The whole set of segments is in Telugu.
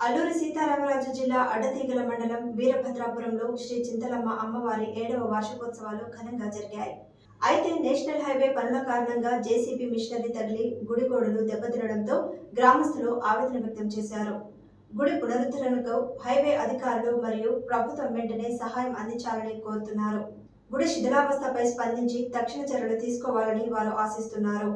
అల్లూరి సీతారామరాజు జిల్లా అడ్డతీగల మండలం వీరభద్రాపురంలో శ్రీ చింతలమ్మ అమ్మవారి 7వ వార్షికోత్సవాలు ఘనంగా జరిగాయి. అయితే నేషనల్ హైవే పనుల కారణంగా జేసీబీ మిషనరీ తగిలి గుడి గోడలు దెబ్బతినడంతో గ్రామస్తులు ఆవేదన వ్యక్తం చేశారు. గుడి పునరుద్ధరణకు హైవే అధికారులు మరియు ప్రభుత్వం వెంటనే సహాయం అందించాలని కోరుతున్నారు. గుడి శిథిలావస్థపై స్పందించి తక్షణ చర్యలు తీసుకోవాలని వారు ఆశిస్తున్నారు.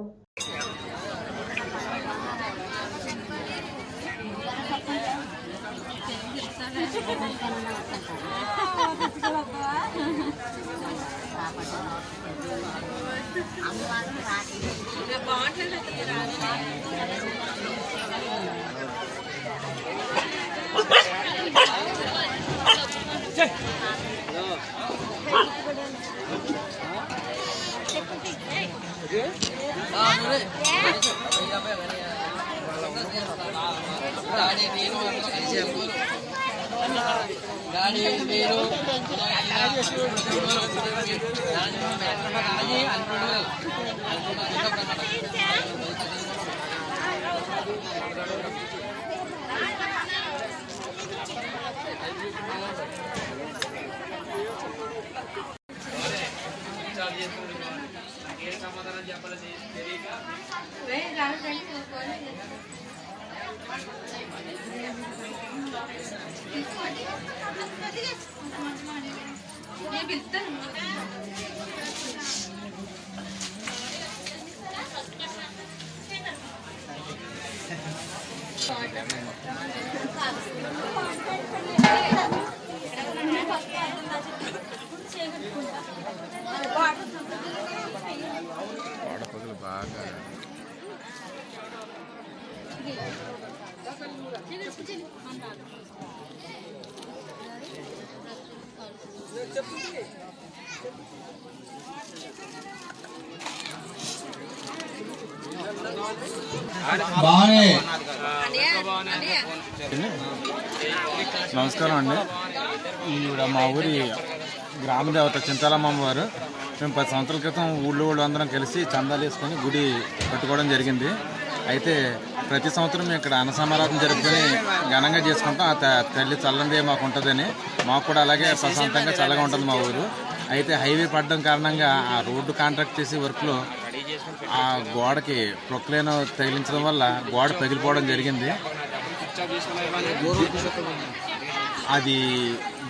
సమాధానం చెప్పాలని తెలియక బాగా నమస్కారం అండి. ఈవిడ మా ఊరి గ్రామదేవత చింతలమ్మ వారు. మేము 10 సంవత్సరాల క్రితం ఊళ్ళో అందరం కలిసి చందాలు వేసుకొని గుడి కట్టుకోవడం జరిగింది. అయితే ప్రతి సంవత్సరం మేము ఇక్కడ అన్నసమారాధన జరుపుకొని ఘనంగా చేసుకుంటాం. ఆ తల్లి చల్లందే మాకు ఉంటుందని, మాకు కూడా అలాగే ప్రశాంతంగా చల్లగా ఉంటుంది మా ఊరు. అయితే హైవే పడడం కారణంగా ఆ రోడ్డు కాంట్రాక్ట్ చేసే వర్క్లో ఆ గోడకి ప్రొక్లైన్ తగిలించడం వల్ల గోడ పగిలిపోవడం జరిగింది. అది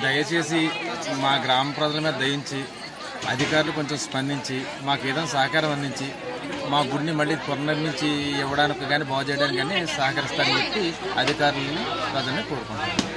దయచేసి మా గ్రామ ప్రజల మీద దయించి అధికారులు కొంచెం స్పందించి మాకు ఏదైనా సహకారం అందించి మా గుడిని మళ్ళీ పునర్నిర్మించి ఇవ్వడానికి కానీ బాగు చేయడానికి కానీ సహకరిస్తారని చెప్పి అధికారులని ప్రజల్ని కోరుకుంటున్నాను.